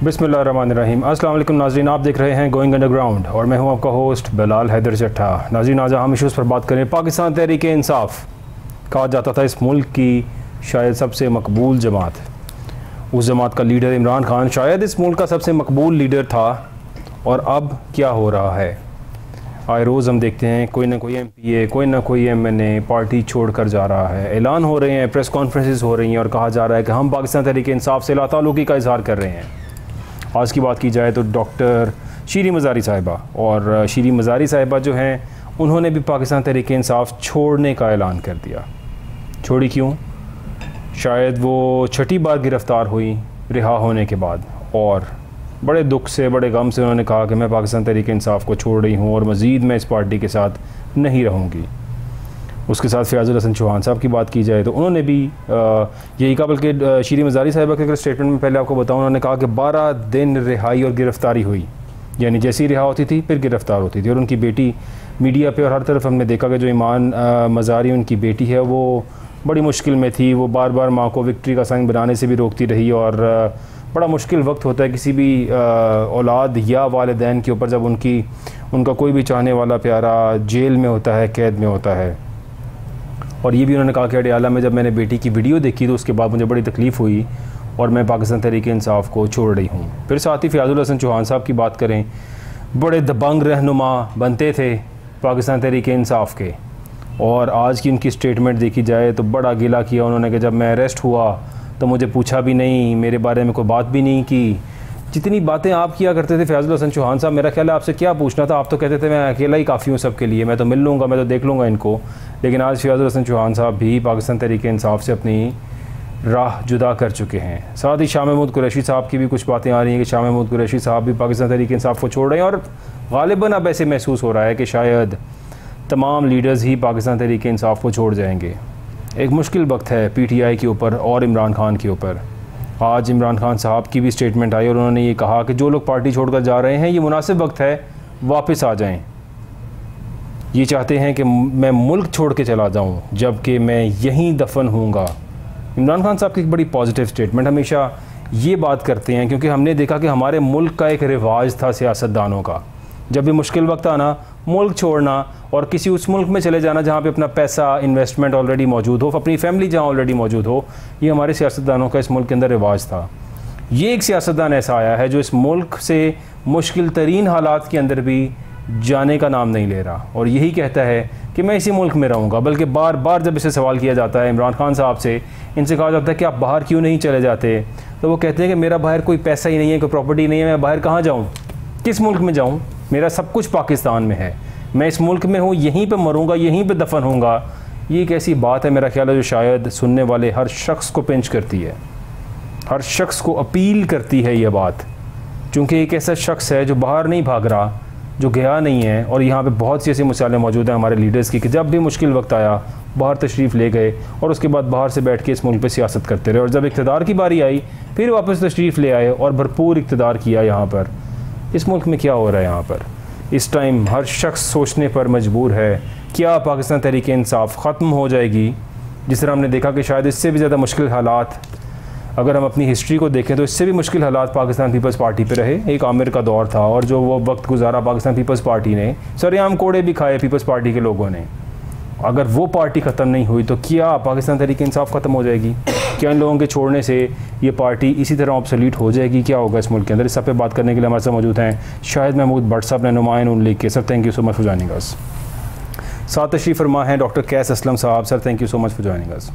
बिस्मिल्लाहिर्रहमानिर्रहीम। अस्सलाम वालेकुम नाज़रीन, आप देख रहे हैं गोइंग अंडरग्राउंड और मैं हूं आपका होस्ट बिलाल हैदर चट्टा। नाज़रीन, आज हम इशूज़ पर बात करें। पाकिस्तान तहरीक इंसाफ कहा जाता था इस मुल्क की शायद सबसे मकबूल जमात। उस जमात का लीडर इमरान खान शायद इस मुल्क का सबसे मकबूल लीडर था। और अब क्या हो रहा है? आए रोज़ हम देखते हैं कोई ना कोई MPA, कोई ना कोई MNA पार्टी छोड़ कर जा रहा है। ऐलान हो रहे हैं, प्रेस कॉन्फ्रेंसेस हो रही हैं और कहा जा रहा है कि हम पाकिस्तान तहरीक इंसाफ से लाताल्लुकी का इजहार कर रहे हैं। आज की बात की जाए तो डॉक्टर शीरी मज़ारी साहिबा, और शीरी मज़ारी साहिबा जो हैं उन्होंने भी पाकिस्तान तहरीक इंसाफ छोड़ने का ऐलान कर दिया। छोड़ी क्यों? शायद वो छठी बार गिरफ़्तार हुई रिहा होने के बाद, और बड़े दुख से, बड़े गम से उन्होंने कहा कि मैं पाकिस्तान तहरीक इंसाफ को छोड़ रही हूँ और मज़ीद मैं इस पार्टी के साथ नहीं रहूँगी। उसके साथ फ़याज़ुल हसन चौहान साहब की बात की जाए तो उन्होंने भी यही कहा। बल्कि शीरी मज़ारी साहिबा के स्टेटमेंट में पहले आपको बताऊँ, उन्होंने कहा कि 12 दिन रिहाई और गिरफ़्तारी हुई, यानी जैसी रिहा होती थी फिर गिरफ़्तार होती थी। और उनकी बेटी मीडिया पे और हर तरफ हमने देखा कि जो ईमान मज़ारी उनकी बेटी है वो बड़ी मुश्किल में थी। वो बार बार माँ को विक्ट्री का साइन बनाने से भी रोकती रही। और बड़ा मुश्किल वक्त होता है किसी भी औलाद या वालिदैन के ऊपर जब उनका कोई भी चाहने वाला प्यारा जेल में होता है, कैद में होता है। और ये भी उन्होंने कहा कि अडयाला में जब मैंने बेटी की वीडियो देखी तो उसके बाद मुझे बड़ी तकलीफ़ हुई और मैं पाकिस्तान तहरीक इंसाफ को छोड़ रही हूँ। फिर साथ ही फ़याज़ुल हसन चौहान साहब की बात करें, बड़े दबंग रहनुमा बनते थे पाकिस्तान तहरीक इंसाफ के, और आज की उनकी स्टेटमेंट देखी जाए तो बड़ा गिला किया उन्होंने कि जब मैं अरेस्ट हुआ तो मुझे पूछा भी नहीं, मेरे बारे में कोई बात भी नहीं की। जितनी बातें आप किया करते थे फ़याज़ुल हसन चौहान साहब, मेरा ख्याल है आपसे क्या पूछना था। आप तो कहते थे मैं अकेला ही काफ़ी हूँ सबके लिए, मैं तो मिल लूँगा, मैं तो देख लूँगा इनको। लेकिन आज फ़याज़ुल हसन चौहान साहब भी पाकिस्तान तहरीक इंसाफ से अपनी राह जुदा कर चुके हैं। साथ ही शाह महमूद कुरैशी साहब की भी कुछ बातें आ रही हैं कि शाह महमूद कुरैशी साहब भी पाकिस्तान तहरीक इंसाफ को छोड़ रहे हैं। और ग़ालिबन अब ऐसे महसूस हो रहा है कि शायद तमाम लीडर्स ही पाकिस्तान तहरीक इंसाफ को छोड़ जाएंगे। एक मुश्किल वक्त है PTI के ऊपर और इमरान खान के ऊपर। आज इमरान खान साहब की भी स्टेटमेंट आई और उन्होंने ये कहा कि जो लोग पार्टी छोड़कर जा रहे हैं ये मुनासिब वक्त है वापस आ जाएं। ये चाहते हैं कि मैं मुल्क छोड़ के चला जाऊं जबकि मैं यहीं दफन हूँगा। इमरान खान साहब की एक बड़ी पॉजिटिव स्टेटमेंट, हमेशा ये बात करते हैं क्योंकि हमने देखा कि हमारे मुल्क का एक रिवाज था सियासतदानों का, जब भी मुश्किल वक्त आना मुल्क छोड़ना और किसी उस मुल्क में चले जाना जहाँ पे अपना पैसा, इन्वेस्टमेंट ऑलरेडी मौजूद हो, अपनी फैमिली जहाँ ऑलरेडी मौजूद हो। ये हमारे सियासतदानों का इस मुल्क के अंदर रिवाज था। ये एक सियासतदान ऐसा आया है जो इस मुल्क से मुश्किल तरीन हालात के अंदर भी जाने का नाम नहीं ले रहा और यही कहता है कि मैं इसी मुल्क में रहूँगा। बल्कि बार बार जब इसे सवाल किया जाता है इमरान खान साहब से, इनसे कहा जाता है कि आप बाहर क्यों नहीं चले जाते, तो वो कहते हैं कि मेरा बाहर कोई पैसा ही नहीं है, कोई प्रॉपर्टी नहीं है, मैं बाहर कहाँ जाऊँ, किस मुल्क में जाऊँ, मेरा सब कुछ पाकिस्तान में है, मैं इस मुल्क में हूँ, यहीं पे मरूँगा, यहीं पे दफन होऊंगा। ये एक ऐसी बात है मेरा ख्याल है जो शायद सुनने वाले हर शख्स को पिंच करती है, हर शख्स को अपील करती है ये बात, क्योंकि एक ऐसा शख्स है जो बाहर नहीं भाग रहा, जो गया नहीं है। और यहाँ पे बहुत सी ऐसी मिसालें मौजूद हैं हमारे लीडर्स की कि जब भी मुश्किल वक्त आया बाहर तशरीफ़ ले गए और उसके बाद बाहर से बैठ के इस मुल्क पे सियासत करते रहे, और जब इक़्तिदार की बारी आई फिर वापस तशरीफ़ ले आए और भरपूर इक़्तिदार किया। यहाँ पर इस मुल्क में क्या हो रहा है? यहाँ पर इस टाइम हर शख्स सोचने पर मजबूर है, क्या पाकिस्तान तहरीक इंसाफ ख़त्म हो जाएगी? जिस तरह हमने देखा कि शायद इससे भी ज़्यादा मुश्किल हालात, अगर हम अपनी हिस्ट्री को देखें तो इससे भी मुश्किल हालात पाकिस्तान पीपल्स पार्टी पे रहे। एक आमिर का दौर था और जो वो वक्त गुजारा पाकिस्तान पीपल्स पार्टी ने, सरेआम कोड़े भी खाए पीपल्स पार्टी के लोगों ने। अगर वो पार्टी ख़त्म नहीं हुई तो क्या पाकिस्तान तहरीक इंसाफ ख़त्म हो जाएगी? क्या इन लोगों के छोड़ने से ये पार्टी इसी तरह ऑब्सोलीट हो जाएगी? क्या होगा इस मुल्क के अंदर? इस सब पे बात करने के लिए हमारे साथ मौजूद हैं शाहिद महमूद भट्ट साहब, नुमाइंदा नून लीग के। Sir thank you so much for joining us. साथ तशरीफ़ फरमा हैं डॉक्टर कैस असलम साहब। Sir thank you so much for joining us.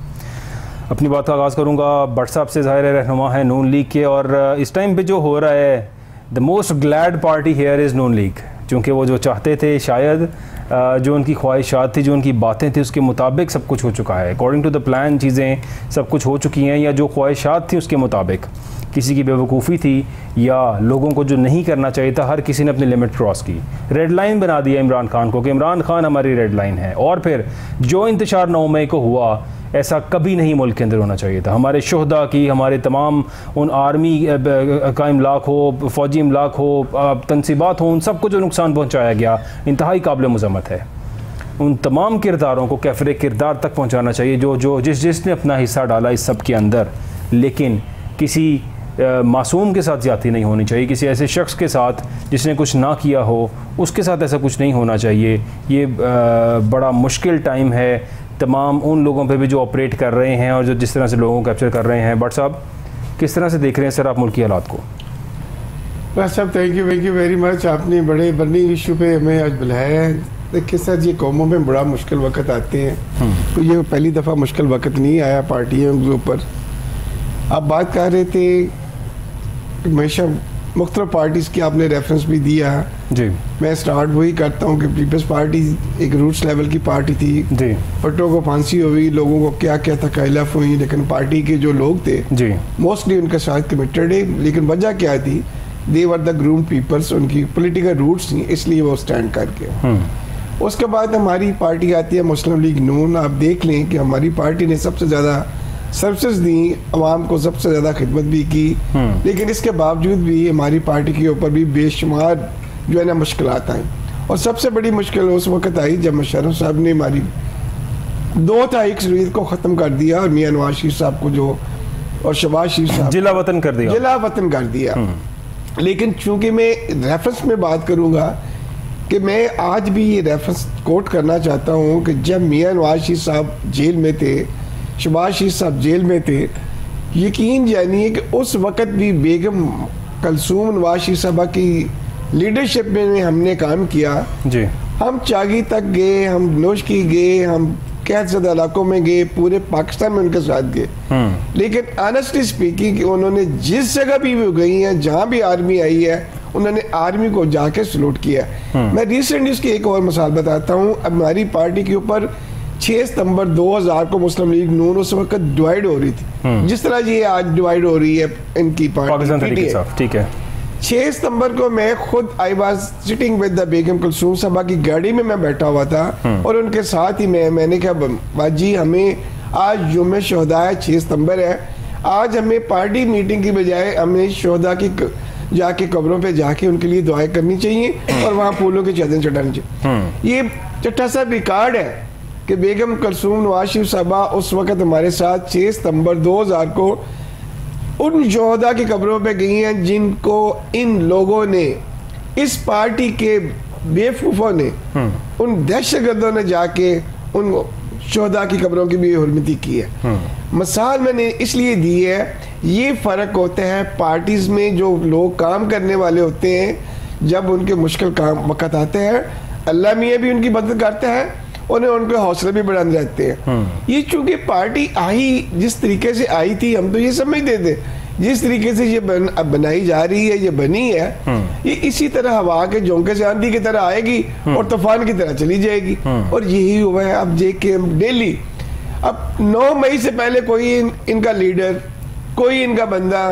अपनी बात का आगाज़ करूँगा भट्ट साहब से। ज़ाहिर है रहनुमा है नून लीग के, और इस टाइम पे जो हो रहा है, the most glad party here is Noon league, क्योंकि वो जो चाहते थे शायद, जो उनकी ख्वाहिशात थी, जो उनकी बातें थी, उसके मुताबिक सब कुछ हो चुका है। अकॉर्डिंग टू द प्लान चीज़ें सब कुछ हो चुकी हैं, या जो ख्वाहिशात थी उसके मुताबिक। किसी की बेवकूफ़ी थी या लोगों को जो नहीं करना चाहिए था, हर किसी ने अपनी लिमिट क्रॉस की। रेड लाइन बना दिया इमरान खान को कि इमरान खान हमारी रेड लाइन है। और फिर जो इंतशार 9 मई को हुआ, ऐसा कभी नहीं मुल्क के अंदर होना चाहिए था। हमारे शोहदा की, हमारे तमाम उन आर्मी का इमलाक हो, फ़ौजी इमलाक हो, तनसीबात हो, उन सब को जो नुकसान पहुँचाया गया इंतहाई काबिल मज़म्मत है। उन तमाम किरदारों को कैफ़रे किरदार तक पहुँचाना चाहिए जिसने अपना हिस्सा डाला इस सब के अंदर। लेकिन किसी मासूम के साथ ज़्यादती नहीं होनी चाहिए, किसी ऐसे शख्स के साथ जिसने कुछ ना किया हो उसके साथ ऐसा कुछ नहीं होना चाहिए। ये बड़ा मुश्किल टाइम है तमाम उन लोगों पे भी जो ऑपरेट कर रहे हैं और जो जिस तरह से लोगों को कैप्चर कर रहे हैं। बट साहब किस तरह से देख रहे हैं सर आप मुल्क की हालात को? बस साहब थैंक यू वेरी मच। आपने बड़े बर्निंग इशू पे हमें आज बुलाया है। देखिए सर, ये कौमों में बड़ा मुश्किल वक्त आते हैं, तो ये पहली दफ़ा मुश्किल वक्त नहीं आया पार्टियों के ऊपर। आप बात कर रहे थे हमेशा मुख्तलिफ पार्टीज़ की, आपने रेफरेंस भी दिया जी। मैं स्टार्ट वही करता हूँ कि पीपल्स पार्टी एक रूट्स लेवल की पार्टी थी जी। भुट्टो को फांसी हुई, लोगों को क्या क्या तकाइलाफ हुई, लेकिन पार्टी के जो लोग थे जी मोस्टली उनके साथ कमिटेड है। लेकिन वजह क्या थी? दे वर द ग्रूम्ड पीपल्स, उनकी पोलिटिकल रूट्स नहीं, इसलिए वो स्टैंड करके। उसके बाद हमारी पार्टी आती है मुस्लिम लीग नून। आप देख लें कि हमारी पार्टी ने सबसे ज़्यादा सर्विसेज दी, आवाम को सबसे ज़्यादा खिदमत भी की, लेकिन इसके बावजूद भी हमारी पार्टी के ऊपर भी बेशुमार जो है ना मुश्किलात आई। और सबसे बड़ी मुश्किल उस वक्त आई जब मुशर्रफ साहब ने हमारी 2 तारीख को ख़त्म कर दिया और मियां नवाज शरीफ साहब को जो और शहबाज शरीफ साहब जिला वतन कर दिया। लेकिन चूंकि मैं रेफरेंस में बात करूँगा कि मैं आज भी ये रेफरेंस कोट करना चाहता हूँ कि जब मियां नवाज शरीफ साहब जेल में थे, शहबाज शरीफ साहब जेल में थे, यकीन जानिए कि उस वक़्त भी बेगम कलसूम नवाज शरीफ साहबा की लीडरशिप में हमने काम किया जी। हम चागी तक गए, हम नोशकी गए, हम कैद ज़दा इलाकों में गए, पूरे पाकिस्तान में उनके साथ गए। लेकिन ऑनेस्टली स्पीकिंग उन्होंने जिस जगह भी वो गई हैं, जहाँ भी आर्मी आई है, उन्होंने आर्मी को जाके सलूट किया। मैं रिसेंटली उसकी एक और मिसाल बताता हूँ। अब हमारी पार्टी के ऊपर 6 सितंबर 2000 को मुस्लिम लीग नून उस वक्त डिवाइड हो रही थी, जिस तरह ये आज डिवाइड हो रही है इनकी पार्टी। ठीक है, 6 सितंबर को मैं खुद I was sitting with the Begum Kulsoom साहबा की गाड़ी में मैं बैठा हुआ था और उनके साथ ही मैंने कहा बाजी हमें आज जुम्मे शोहदा है, 6 सितंबर है, आज हमें पार्टी मीटिंग की बजाय हमें शोहदा की जाके कब्रों पे जाके उनके लिए दुआएं करनी चाहिए और वहाँ फूलों की चादर चढ़ानी चाहिए। ये चट्टा सा रिकॉर्ड है कि बेगम कुलसूम नवाज शरीफ साहबा उस वक्त हमारे साथ 6 सितंबर 2000 को उन शोहदा की कब्रों पे गई हैं जिनको इन लोगों ने, इस पार्टी के बेवकूफ़ों ने, उन दहशतगर्दों ने जाके उन शोहदा की कब्रों की भी हुर्मती की है। मिसाल मैंने इसलिए दी है, ये फ़र्क होता है पार्टीज़ में जो लोग काम करने वाले होते हैं, जब उनके मुश्किल काम वक़्त आते हैं अल्लाह मियाँ भी उनकी मदद करते हैं, उनके हौसले भी बुलंद रहते हैं। ये चूंकि पार्टी आई जिस तरीके से आई थी, हम तो ये समझते थे जिस तरीके से ये बनाई जा रही है, ये बनी है, ये इसी तरह हवा के झोंके से आंधी की तरह आएगी और तूफान की तरह चली जाएगी। और यही हुआ है। अब देखे डेली, अब 9 मई से पहले कोई इनका लीडर, कोई इनका बंदा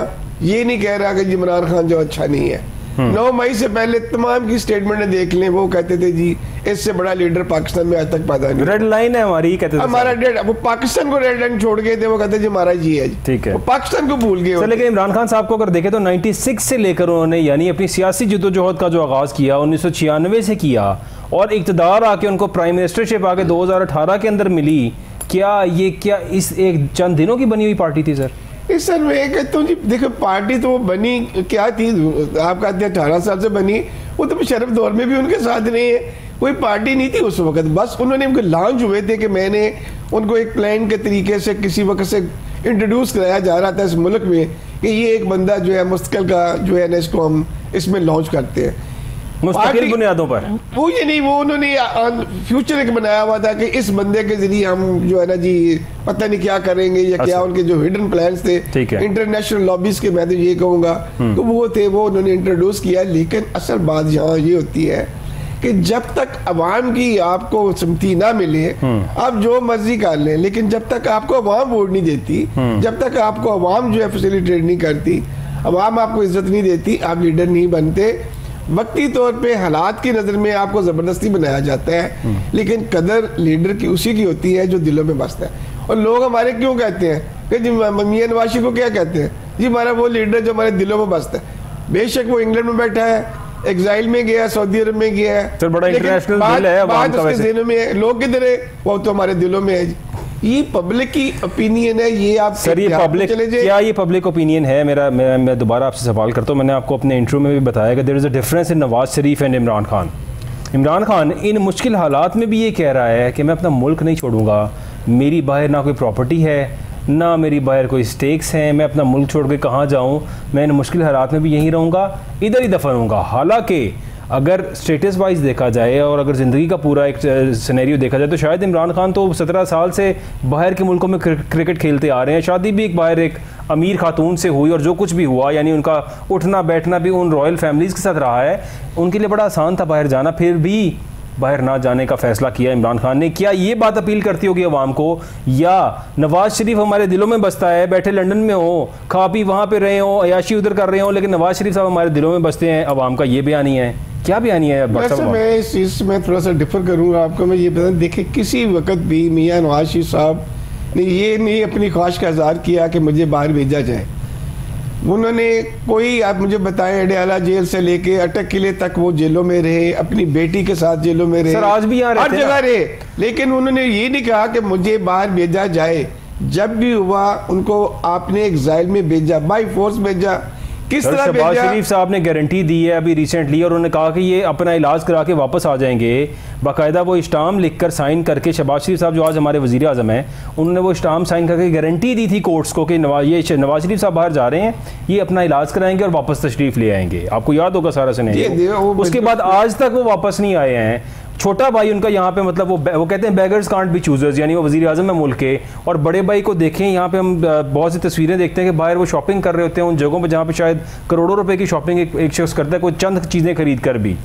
ये नहीं कह रहा कि इमरान खान जो अच्छा नहीं है। 9 मई से पहले तमाम की स्टेटमेंट देख लें, वो कहते थे जी इससे बड़ा लीडर पाकिस्तान में आज तक पैदा नहीं। रेड लाइन है हमारी, कहते थे हमारा वो पाकिस्तान को रेड लाइन छोड़ गए थे, वो कहते जी हमारा जी है। ठीक है, पाकिस्तान को भूल गए। लेकिन इमरान खान साहब को अगर देखें तो 96 से लेकर उन्होंने यानी अपनी सियासी जद्दोजहद का जो आगाज किया 1996 से किया और इक़्तिदार आके उनको प्राइम मिनिस्टरशिप आके 2018 के अंदर मिली। क्या इस एक चंद दिनों की बनी हुई पार्टी थी सर? इस सर मैं कहता हूँ जी, देखो पार्टी तो वो बनी क्या थी, आप कहते हैं 18 साल से बनी, वो तो शरफ दौर में भी उनके साथ नहीं है, कोई पार्टी नहीं थी उस वक्त। बस उन्होंने उनको लॉन्च हुए थे कि मैंने उनको एक प्लान के तरीके से किसी वक्त से इंट्रोड्यूस कराया जा रहा था इस मुल्क में कि ये एक बंदा जो है मुस्तकिल का जो है ना, इसको हम इसमें लॉन्च करते हैं मुस्तकिल बुनियादों पर। वो ये नहीं, वो उन्होंने फ्यूचर एक बनाया हुआ था कि इस बंदे के जरिए हम जो है ना जी पता नहीं क्या करेंगे या क्या उनके जो हिडन प्लान्स थे इंटरनेशनल लॉबीज के, मैं तो ये कहूँगा तो वो थे, वो उन्होंने इंट्रोड्यूस किया। लेकिन असल बात यहाँ ये होती है कि जब तक अवाम की आपको सम्मति ना मिले आप जो मर्जी कर लें, लेकिन जब तक आपको अवाम वोट नहीं देती, जब तक आपको अवाम जो है फैसिलिटेट नहीं करती, अवाम आपको इज्जत नहीं देती, आप लीडर नहीं बनते। वक्ती तौर पे हालात की नज़र में आपको ज़बरदस्ती बनाया जाता है, लेकिन कदर लीडर की उसी की होती है जो दिलों में बसता है। और लोग हमारे क्यों कहते हैं कि जी मियां नवाज शरीफ को क्या कहते हैं जी, हमारा वो लीडर जो हमारे दिलों में बसता है। बेशक वो इंग्लैंड में बैठा है, एग्जाइल में गया, सऊदी अरब में गया है, बड़ा इंटरनेशनल दिल है, बात उसके दिलों में है। लोग किधर है? वो तो हमारे दिलों में है जी। ये पब्लिक की ओपिनियन है, ये आप सर, ये पब्लिक क्या ये पब्लिक ओपिनियन है? मैं दोबारा आपसे सवाल करता हूँ। मैंने आपको अपने इंटरव्यू में भी बताया कि there is a difference in Nawaz Sharif and Imran Khan. Imran Khan इन मुश्किल हालात में भी ये कह रहा है कि मैं अपना मुल्क नहीं छोड़ूंगा, मेरी बाहर ना कोई प्रॉपर्टी है ना मेरी बाहर कोई स्टेक्स हैं, मैं अपना मुल्क छोड़ के कहाँ जाऊँ, मैं इन मुश्किल हालात में भी यहीं रहूँगा, इधर ही दफन होऊंगा। हालांकि अगर स्टेटस वाइज देखा जाए और अगर ज़िंदगी का पूरा एक सिनेरियो देखा जाए तो शायद इमरान खान तो 17 साल से बाहर के मुल्कों में क्रिकेट खेलते आ रहे हैं। शादी भी एक बाहर एक अमीर खातून से हुई और जो कुछ भी हुआ यानी उनका उठना बैठना भी उन रॉयल फैमिलीज़ के साथ रहा है। उनके लिए बड़ा आसान था बाहर जाना, फिर भी बाहर ना जाने का फैसला किया इमरान खान ने। क्या ये बात अपील करती होगी अवाम को, या नवाज शरीफ हमारे दिलों में बसता है, बैठे लंदन में हो, खा पी वहाँ पे रहे हो, अयाशी उधर कर रहे हो, लेकिन नवाज शरीफ साहब हमारे दिलों में बसते हैं? अवाम का ये बयानी है, क्या बयानी है? वैसे मैं इस चीज़ में थोड़ा सा डिफर करूँगा आपको। मैं ये बता, देखिए किसी वक्त भी मियाँ नवाज शरीफ साहब ने ये नहीं अपनी ख्वाहिश का इज़हार किया कि मुझे बाहर भेजा जाए। उन्होंने कोई, आप मुझे बताएं, अडयाला जेल से लेके अटक किले तक वो जेलों में रहे, अपनी बेटी के साथ जेलों में रहे, सर आज भी यहाँ हर जगह रहे, लेकिन उन्होंने ये नहीं कहा कि मुझे बाहर भेजा जाए। जब भी हुआ उनको आपने एग्जाइल में भेजा, बाई फोर्स भेजा। किस तरह शहबाज शरीफ साहब ने गारंटी दी है अभी रिसेंटली, और उन्होंने कहा कि ये अपना इलाज करा के वापस आ जाएंगे। बाकायदा वो स्टाम लिखकर साइन करके, शहबाज शरीफ साहब जो आज हमारे वजीर आज़म हैं, उन्होंने वो स्टाम साइन करके गारंटी दी थी कोर्ट्स को कि नवाज शरीफ साहब बाहर जा रहे हैं, ये अपना इलाज कराएंगे और वापस तशरीफ ले आएंगे। आपको याद होगा सारा सिनेरियो। उसके बाद आज तक वो वापस नहीं आए हैं। छोटा भाई उनका यहाँ पे, मतलब वो कहते हैं बेगर्स कांट बी चूजर्स, यानी वो वजीर आज़म है मुल्क के। और बड़े भाई को देखें, यहाँ पे हम बहुत सी तस्वीरें देखते हैं कि बाहर वो शॉपिंग कर रहे होते हैं उन जगहों पे जहाँ पे शायद करोड़ों रुपए की शॉपिंग एक शख्स करता है, कोई चंद चीज़ें खरीद कर भी।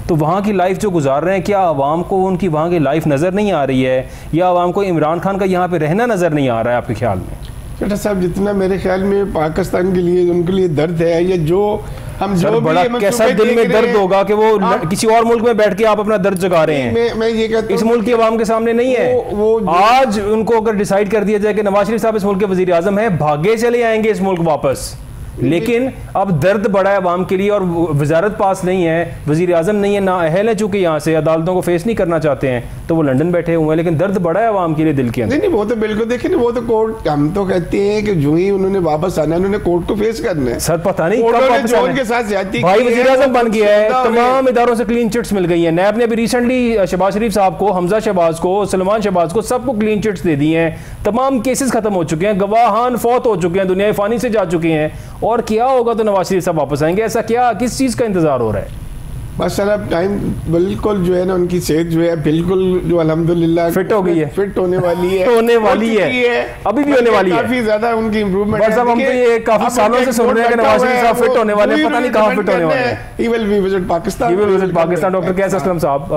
तो वहाँ की लाइफ जो गुजार रहे हैं, क्या आवाम को उनकी वहाँ की लाइफ नज़र नहीं आ रही है, या आवाम को इमरान खान का यहाँ पे रहना नज़र नहीं आ रहा है आपके ख्याल में? बेटा साहब, जितना मेरे ख्याल में पाकिस्तान के लिए, उनके लिए दर्द है, या जो हम जो बड़ा कैसा दिल में दर्द होगा कि वो किसी और मुल्क में बैठ के आप अपना दर्द जगा रहे हैं। मैं ये कहता हूं, इस मुल्क की आवाम के सामने नहीं है। वो आज उनको अगर डिसाइड कर दिया जाए कि नवाज शरीफ साहब इस मुल्क के वजीर आज़म हैं, भागे चले आएंगे इस मुल्क वापस। लेकिन अब दर्द बड़ा है अवाम के लिए, और वजारत पास नहीं है, वजीर आज़म नहीं है, ना अहल है, चूंकि यहाँ से अदालतों को फेस नहीं करना चाहते हैं तो वो लंदन बैठे हुए हैं। लेकिन दर्द बड़ा है अवाम के लिए दिल के अंदर। नहीं, वो तो बिल्कुल, देखिए ना, वो तो कोर्ट, हम तो कहते हैं कि जो ही उन्होंने वापस आना है, उन्होंने कोर्ट को फेस करना है। सर पता नहीं कब वापस आना है। साथ ज्यादती भाई वजीर आज़म बन गया है, तमाम इदारों से क्लीन चिट्स मिल गई है। नैब ने अभी रिसेंटली शहबाज शरीफ साहब को, हमजा शहबाज को, सलमान शहबाज को, सबको क्लीन चिट्स दे दी हैं। तमाम केसेस खत्म हो चुके हैं, गवाहान फौत हो चुके हैं, दुनिया फानी से जा चुके हैं। और क्या होगा तो नवाज शरीफ साहब वापस आएंगे? ऐसा क्या, किस चीज़ का इंतजार हो रहा है? बस सर अब टाइम बिल्कुल जो है ना, उनकी सेहत जो है बिल्कुल जो अल्हम्दुलिल्लाह फिट हो गई है, फिट होने वाली है, होने वाली है, अभी भी होने वाली है। काफी ज्यादा उनकी इंप्रूवमेंट है। हम तो ये काफी सालों से सुन रहे हैं कि नवाज शरीफ साहब फिट होने वाले हैं, पता नहीं कहां फिट होने वाले हैं। He will visit Pakistan. Doctor Qais Aslam साहब,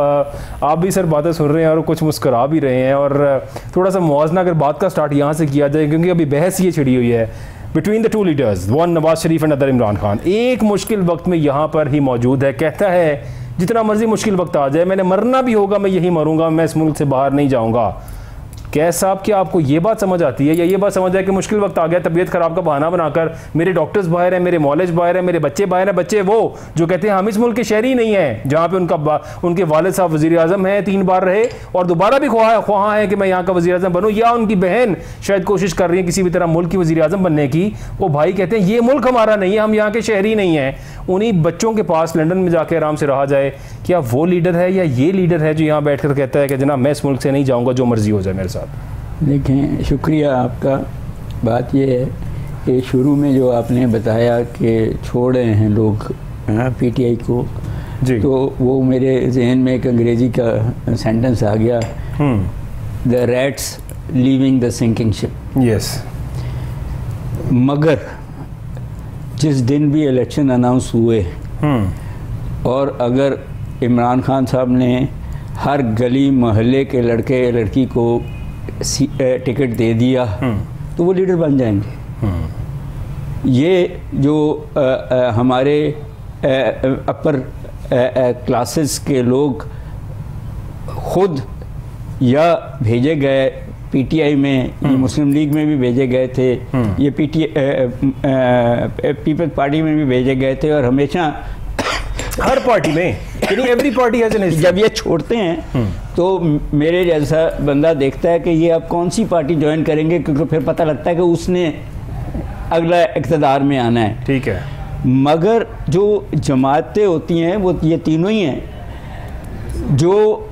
आप भी सर बातें सुन रहे हैं और कुछ मुस्कुरा भी रहे हैं, और थोड़ा सा मुआवजना अगर बात का स्टार्ट यहाँ से किया जाए, क्योंकि अभी बहस ये छिड़ी हुई है between the two leaders, one Nawaz Sharif and other Imran Khan. एक मुश्किल वक्त में यहाँ पर ही मौजूद है, कहता है जितना मर्जी मुश्किल वक्त आ जाए, मैंने मरना भी होगा, मैं यही मरूंगा, मैं इस मुल्क से बाहर नहीं जाऊंगा। कैस साहब, क्या आपको ये बात समझ आती है, या ये बात समझ आए कि मुश्किल वक्त आ गया, तबीयत खराब का बहाना बनाकर मेरे डॉक्टर्स बाहर हैं, मेरे मॉलेज बाहर हैं, मेरे बच्चे बाहर हैं, बच्चे वो जो कहते हैं हम इस मुल्क के शहरी नहीं हैं, जहाँ पे उनके वालिद साहब वजीर आज़म हैं, 3 बार रहे और दोबारा भी ख्वाह है कि मैं यहाँ का वजीर आज़म बनूँ, या उनकी बहन शायद कोशिश कर रही है किसी भी तरह मुल्क की वजीर आज़म बनने की, वो भाई कहते हैं ये मुल्क हमारा नहीं है, हम यहाँ के शहरी नहीं हैं, उन्हीं बच्चों के पास लंदन में जाके आराम से रहा जाए। क्या वो लीडर है या ये लीडर है जो यहाँ बैठ कर कहता है कि जनाब मैं इस मुल्क से नहीं जाऊँगा, जो मर्जी हो जाए मेरे साथ? देखें, शुक्रिया आपका। बात ये है कि शुरू में जो आपने बताया कि छोड़ रहे हैं लोग पीटीआई को जी, तो वो मेरे जहन में एक अंग्रेज़ी का सेंटेंस आ गया, the rats leaving the sinking ship. Yes. मगर जिस दिन भी इलेक्शन अनाउंस हुए और अगर इमरान खान साहब ने हर गली मोहल्ले के लड़के लड़की को टिकट दे दिया तो वो लीडर बन जाएंगे। ये जो हमारे अपर क्लासेस के लोग खुद या भेजे गए पीटीआई में, ये मुस्लिम लीग में भी भेजे गए थे, ये पीपल्स पार्टी में भी भेजे गए थे, और हमेशा हर पार्टी में, यानी every party has an history. जब ये छोड़ते हैं तो मेरे जैसा बंदा देखता है कि ये अब कौन सी पार्टी ज्वाइन करेंगे, क्योंकि फिर पता लगता है कि उसने अगला इक़्तिदार में आना है। ठीक है, मगर जो जमातें होती हैं वो ये तीनों ही हैं जो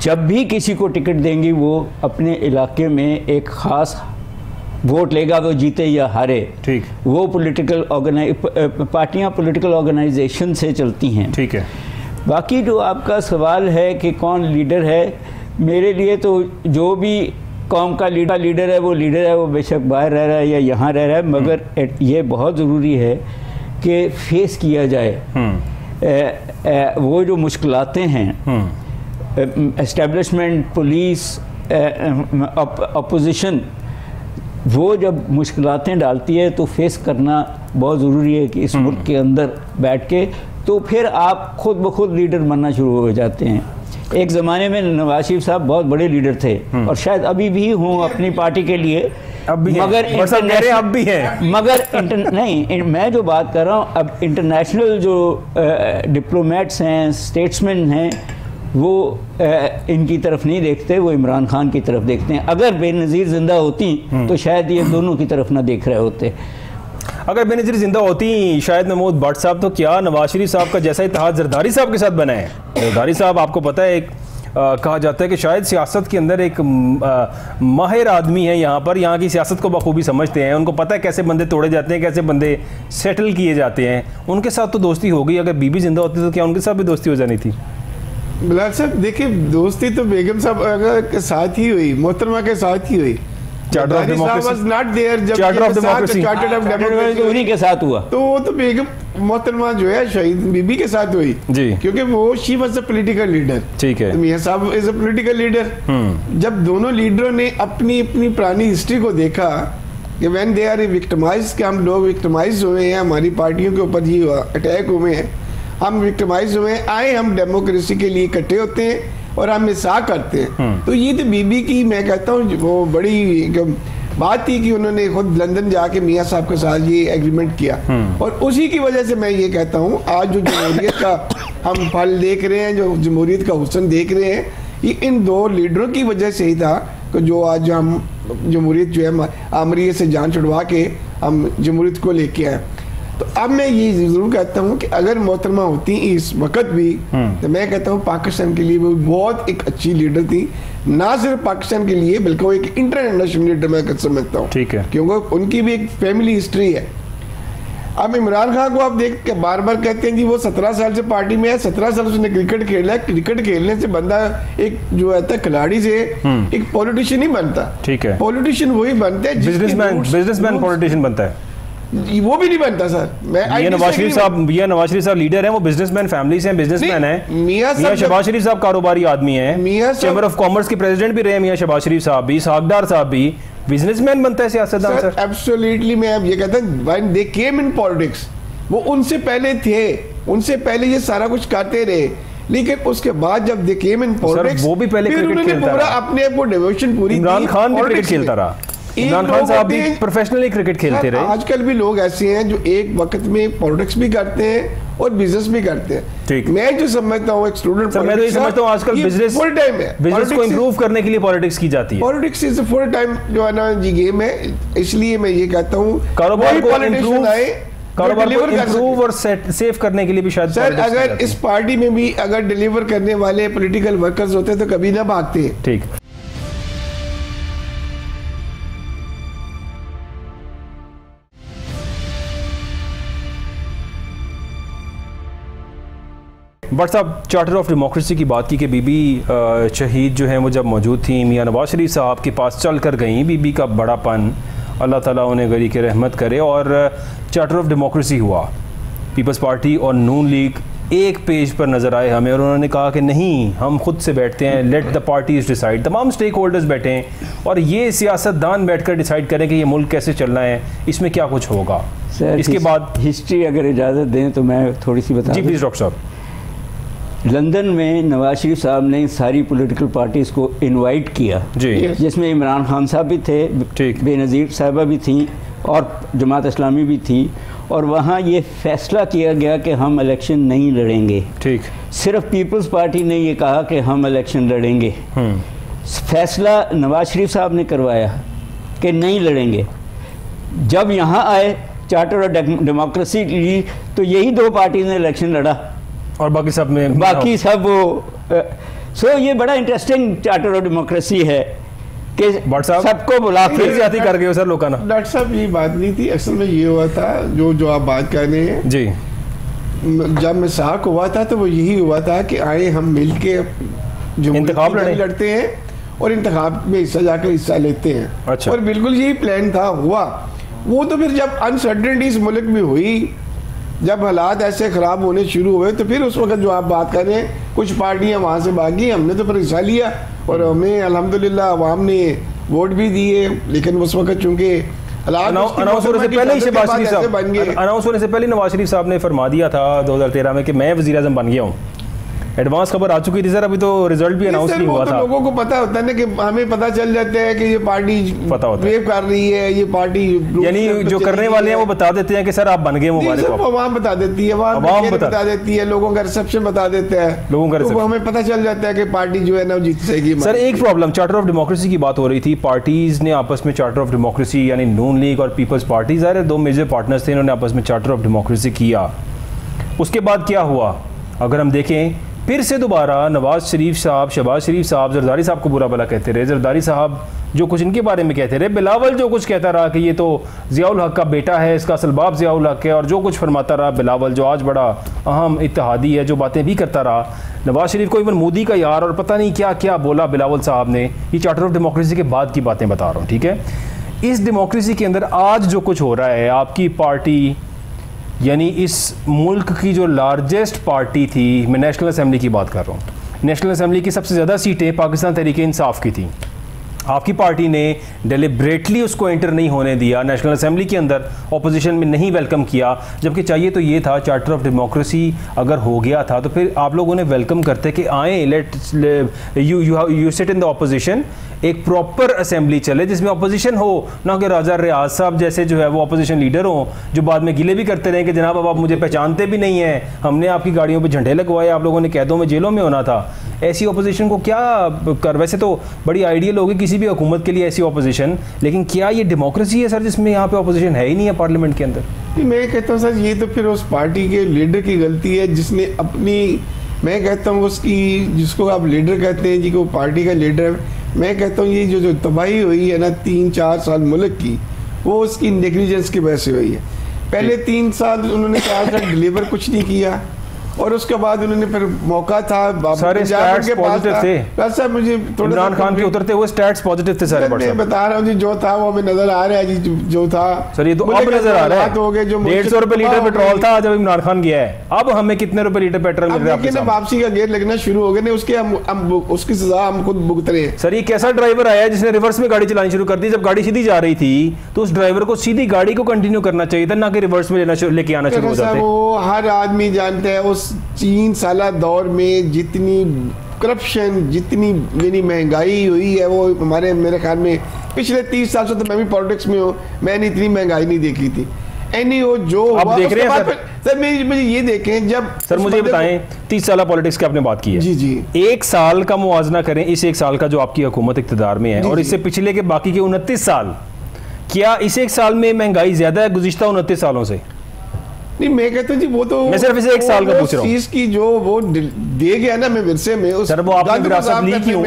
जब भी किसी को टिकट देंगी वो अपने इलाके में एक ख़ास वोट लेगा, वो जीते या हारे। ठीक, वो पार्टियां पॉलिटिकल ऑर्गेनाइजेशन से चलती हैं। ठीक है। बाकी जो आपका सवाल है कि कौन लीडर है, मेरे लिए तो जो भी कौम का लीडर है वो बेशक बाहर रह रहा है या यहाँ रह रहा है, मगर ये बहुत ज़रूरी है कि फेस किया जाए वो जो मुश्किलातें हैं। एस्टेब्लिशमेंट, पुलिस, अपोजिशन, वो जब मुश्किलातें डालती है तो फेस करना बहुत ज़रूरी है कि इस मुल्क के अंदर बैठ के, तो फिर आप खुद ब खुद लीडर बनना शुरू हो जाते हैं। एक ज़माने में नवाज शरीफ साहब बहुत बड़े लीडर थे और शायद अभी भी हों अपनी पार्टी के लिए, अब भी मगर अब भी है, मगर नहीं, मैं जो बात कर रहा हूँ अब इंटरनेशनल जो डिप्लोमेट्स हैं, स्टेट्समैन हैं, वो इनकी तरफ नहीं देखते, वो इमरान खान की तरफ देखते हैं। अगर बेनज़ीर ज़िंदा होती तो शायद ये दोनों की तरफ ना देख रहे होते। अगर बेनज़ीर जिंदा होती शायद महमूद भट्ट साहब तो क्या नवाज शरीफ साहब का जैसा इत्तेहाद जरदारी साहब के साथ बना है। जरदारी साहब आपको पता है एक कहा जाता है कि शायद सियासत के अंदर एक माहिर आदमी है, यहाँ की सियासत को बखूबी समझते हैं, उनको पता है कैसे बंदे तोड़े जाते हैं, कैसे बंदे सेटल किए जाते हैं। उनके साथ तो दोस्ती हो गई, अगर बीबी जिंदा होती तो क्या उनके साथ भी दोस्ती हो जानी थी? बिलाल साहब देखिए, दोस्ती तो बेगम साहब के साथ ही हुई, मोहतरमा के साथ ही हुई। चार्टर ऑफ डेमोक्रेसी उन्हीं के साथ हुआ, तो वो तो बेगम मोहतरमा जो है शहीद बीबी के साथ हुई जी, क्योंकि वो she was a political leader. ठीक है, तो मियां साहब इज अ पॉलिटिकल लीडर। जब दोनों लीडरों ने अपनी अपनी पुरानी हिस्ट्री को देखा कि व्हेन दे आर विक्टिमाइज्ड, कि हम लोग विक्टिमाइज हुए हैं, हमारी पार्टियों के ऊपर ये अटैक हुए हैं, हम विक्टिमाइज हुए हैं, आए हम डेमोक्रेसी के लिए इकट्ठे होते हैं और हम मिसा करते हैं। तो ये तो बीबी की मैं कहता हूँ वो बड़ी बात थी कि उन्होंने खुद लंदन जाके मियाँ साहब के साथ ये एग्रीमेंट किया, और उसी की वजह से मैं ये कहता हूँ आज जो जमहूरियत का हम फल देख रहे हैं, जो जमहूरियत का हुस्न देख रहे हैं, ये इन दो लीडरों की वजह से ही था कि जो आज हम जमहूरियत जो है आमरीत से जान छुड़वा के हम जमहूरियत को लेके आए। तो अब मैं ये जरूर कहता हूँ कि अगर मोहतरमा होती इस वक्त भी, तो मैं कहता हूँ पाकिस्तान के लिए वो बहुत एक अच्छी लीडर थी, ना सिर्फ पाकिस्तान के लिए बल्कि वो एक इंटरनेशनल लीडर मैं समझता हूँ। ठीक है, क्योंकि उनकी भी एक फैमिली हिस्ट्री है। अब इमरान खान को आप देख के बार बार कहते हैं कि वो 17 साल से पार्टी में है, 17 साल उसने क्रिकेट खेला है। क्रिकेट खेलने से बंदा एक जो है खिलाड़ी से एक पॉलिटिशियन ही बनता। ठीक है, पॉलिटिशियन वही बनते हैं, बिजनेसमैन पॉलिटिशियन बनता है, वो भी नहीं बनता सर। मियां नवाज शरीफ साहब लीडर हैं, वो बिजनेसमैन फैमिली से हैं, बिजनेसमैन हैं। मियां शहबाज शरीफ साहब कारोबारी आदमी हैं, चैम्बर ऑफ कॉमर्स के प्रेसिडेंट भी रहे मियां शहबाज शरीफ साहब भी, सागदार साहब भी। बिजनेसमैन बनता है सियासतदान सर? एब्सोल्युटली। मैं अब ये कहता हूं when they came in politics, वो उनसे पहले थे, उनसे पहले ये सारा कुछ करते रहे, लेकिन उसके बाद जब दे केम इन पॉलिटिक्स वो भी पहले क्रिकेट खेलता रहा, अपने आप को डिवोशन पूरी। इमरान खान भी क्रिकेट खेलता रहा, इमरान खान साहब भी प्रोफेशनली क्रिकेट खेलते रहे। आजकल भी लोग ऐसे हैं जो एक वक्त में पॉलिटिक्स भी करते हैं और बिजनेस भी करते हैं। ठीक, मैं जो समझता हूँ एक स्टूडेंट, मैं तो ये समझता हूँ आजकल बिजनेस फुल टाइम है, बिजनेस को इंप्रूव करने के लिए पॉलिटिक्स की जाती है। पॉलिटिक्स इज फुल टाइम जो है ना जी गेम है। इसलिए मैं ये कहता हूँ कारोबार को इंप्रूव और सेव करने के लिए भी शायद सर, अगर इस पार्टी में भी अगर डिलीवर करने वाले पॉलिटिकल वर्कर्स होते तो कभी ना भागते। ठीक, बट साहब चार्टर ऑफ डेमोक्रेसी की बात की कि बीबी शहीद जो हैं वो जब मौजूद थी, मियां नवाज शरीफ साहब के पास चल कर गई। बीबी का बड़ापन, अल्लाह ताला उन्हें गरी के रहमत करे, और चार्टर ऑफ डेमोक्रेसी हुआ। पीपल्स पार्टी और नून लीग एक पेज पर नज़र आए हमें, और उन्होंने कहा कि नहीं, हम खुद से बैठते हैं, लेट द पार्टीज डिसाइड। तमाम स्टेक होल्डर्स बैठे हैं और ये सियासतदान बैठकर डिसाइड करें कि ये मुल्क कैसे चलना है, इसमें क्या कुछ होगा। इसके बाद हिस्ट्री अगर इजाज़त दें तो मैं थोड़ी सी बता। जी प्लीज़ डॉक्टर साहब। लंदन में नवाज शरीफ साहब ने सारी पॉलिटिकल पार्टीज़ को इनवाइट किया जी, जिसमें इमरान खान साहब भी थे, बेनज़ीर साहिबा भी थी और जमात इस्लामी भी थी, और वहाँ ये फैसला किया गया कि हम इलेक्शन नहीं लड़ेंगे। ठीक। सिर्फ पीपल्स पार्टी ने ये कहा कि हम इलेक्शन लड़ेंगे। फैसला नवाज शरीफ साहब ने करवाया कि नहीं लड़ेंगे। जब यहाँ आए चार्टर और डेमोक्रेसी ली तो यही दो पार्टी ने इलेक्शन लड़ा और बाकी सब में बाकी सब वो सो ये बड़ा इंटरेस्टिंग चार्टर और डेमोक्रेसी है कि सबको बुला के ज्यादा कर गए सर लोग ना। डॉक्टर साहब ये बात नहीं थी, असल में ये हुआ था जो आप बात कर रहे हैं जी। जब मिसाक हुआ था तो वो यही हुआ था कि आए हम मिल के इंतखाब लड़ते हैं और इंतखाब में हिस्सा लेते हैं। अच्छा। और बिल्कुल यही प्लान था, हुआ वो। तो फिर जब अनसर्टेनिटीज मुल्क में हुई, जब हालात ऐसे ख़राब होने शुरू हुए, तो फिर उस वक्त जो आप बात कर रहे हैं, कुछ पार्टियां वहाँ से भागी, हमने तो फिर हिस्सा लिया और हमें अल्हम्दुलिल्लाह अवाम ने वोट भी दिए। लेकिन उस वक्त चूँकि अनाउंस होने से पहले ही शहबाज शरीफ साहब अनाउंस होने से पहले नवाज शरीफ साहब ने फरमा दिया था 2013 में कि मैं वज़ीर आज़म बन गया हूँ। एडवांस खबर आ चुकी थी सर, अभी तो रिजल्ट भी अनाउंस नहीं हुआ था। लोगों को पता होता है ना कि हमें पता चल जाता है कि ये पार्टी पता होता वेव कर रही है, ये पार्टी यानी जो करने वाले हैं वो बता देते हैं कि सर आप बन गए मुबारक। अवाम बता देती है, अवाम बता देती है, लोगों का रिसेप्शन बता देता है, लोगों का रिसेप्शन, हमें पता चल जाता है कि पार्टी जो है ना जीत सकेगी। सर एक प्रॉब्लम, चार्टर ऑफ डेमोक्रेसी की बात हो रही थी, पार्टीज ने आपस में चार्टर ऑफ डेमोक्रेसी यानी नून लीग और पीपल्स पार्टी ज़ाहिर दो मेजर पार्टनर्स थे, इन्होंने आपस में चार्टर ऑफ डेमोक्रेसी किया। उसके बाद क्या हुआ अगर हम देखें, फिर से दोबारा नवाज शरीफ साहब, शहबाज शरीफ साहब जरदारी साहब को बुरा भला कहते रहे। जरदारी साहब जो कुछ इनके बारे में कहते रहे, बिलावल जो कुछ कहता रहा कि ये तो ज़ियाउल हक का बेटा है, इसका असल बाप ज़ियाउल हक है, और जो कुछ फरमाता रहा बिलावल जो आज बड़ा अहम इत्तेहादी है, जो बातें भी करता रहा। नवाज शरीफ को इवन मोदी का यार और पता नहीं क्या क्या बोला बिलावल साहब ने। ये चार्टर ऑफ डेमोक्रेसी के बाद की बातें बता रहा हूँ, ठीक है। इस डेमोक्रेसी के अंदर आज जो कुछ हो रहा है, आपकी पार्टी यानी इस मुल्क की जो लार्जेस्ट पार्टी थी, मैं नेशनल असेंबली की बात कर रहा हूँ, नेशनल असेंबली की सबसे ज़्यादा सीटें पाकिस्तान तहरीक इंसाफ की थी। आपकी पार्टी ने डेलिब्रेटली उसको एंटर नहीं होने दिया, नेशनल असेंबली के अंदर ऑपोजिशन में नहीं वेलकम किया, जबकि चाहिए तो ये था चार्टर ऑफ डेमोक्रेसी अगर हो गया था तो फिर आप लोगों ने वेलकम करते कि आए, let you sit in the opposition, एक प्रॉपर असेंबली चले जिसमें अपोजिशन हो, ना कि राजा रियाज साहब जैसे जो है वो अपोजिशन लीडर हो जो बाद में गिले भी करते रहे कि जनाब अब आप मुझे पहचानते भी नहीं हैं, हमने आपकी गाड़ियों पे झंडे लगवाए, आप लोगों ने कैदों में जेलों में होना था। ऐसी अपोजिशन को क्या कर, वैसे तो बड़ी आइडियल होगी किसी भी हुकूमत के लिए ऐसी अपोजिशन, लेकिन क्या ये डेमोक्रेसी है सर जिसमें यहाँ पे अपोजिशन है ही नहीं है पार्लियामेंट के अंदर? मैं कहता हूँ सर ये तो फिर उस पार्टी के लीडर की गलती है जिसने अपनी, मैं कहता हूँ उसकी, जिसको आप लीडर कहते हैं जी को पार्टी का लीडर, मैं कहता हूँ ये जो तबाही हुई है ना 3-4 साल मुल्क की, वो उसकी नेग्लिजेंस की वजह से हुई है। पहले 3 साल उन्होंने 4 साल डिलीवर कुछ नहीं किया और उसके बाद उन्होंने फिर मौका था, सारे स्टैट्स पॉजिटिव थे सर, मुझे इमरान खान के उतरते हुए स्टैट्स पॉजिटिव थे सारे। मैं बता रहा हूँ जी जो था वो हमें नजर आ रहा है जी, जो था सर ये तो अब नजर आ रहा है। 150 रुपए लीटर पेट्रोल था जब इमरान खान गया है, अब हमें कितने रुपए लीटर पेट्रोल मिल रहा है? वापसी का गेट लगना शुरू हो गया, उसके हम उसकी सजा हम खुद भुगत रहे हैं। सर ये कैसा ड्राइवर आया जिसने रिवर्स में गाड़ी चलानी शुरू कर दी? जब गाड़ी सीधी जा रही थी तो उस ड्राइवर को सीधी गाड़ी को कंटिन्यू करना चाहिए था, ना कि रिवर्स में लेके आना शुरू हो जाते। वो हर आदमी जानता है उस 3 साला दौर में जितनी करप्शन, जितनी यानी महंगाई हुई है, वो हमारे मेरे ख्याल में पिछले 30 साल से, तो मैं भी पॉलिटिक्स में हूँ, मैंने इतनी महंगाई नहीं देखी थी। एनी वो जो आप देख रहे हैं सर मुझे ये देखें, जब सर मुझे बताएं 30 साल पॉलिटिक्स की आपने बात की है जी जी, एक साल का मुआवजा करें, इस एक साल का जो आपकी हुकूमत इक़्तिदार में है और इससे पिछले के बाकी के 29 साल, क्या इस एक साल में महंगाई ज्यादा है गुज़िश्ता 29 सालों से? नहीं मैं कहता हूँ जी वो तो मैं सिर्फ इसे एक साल का पूछ रहा हूँ, चीज की जो वो दे गया ना मैं विरसे में, उस सर वो आपने विरासत ली क्यों?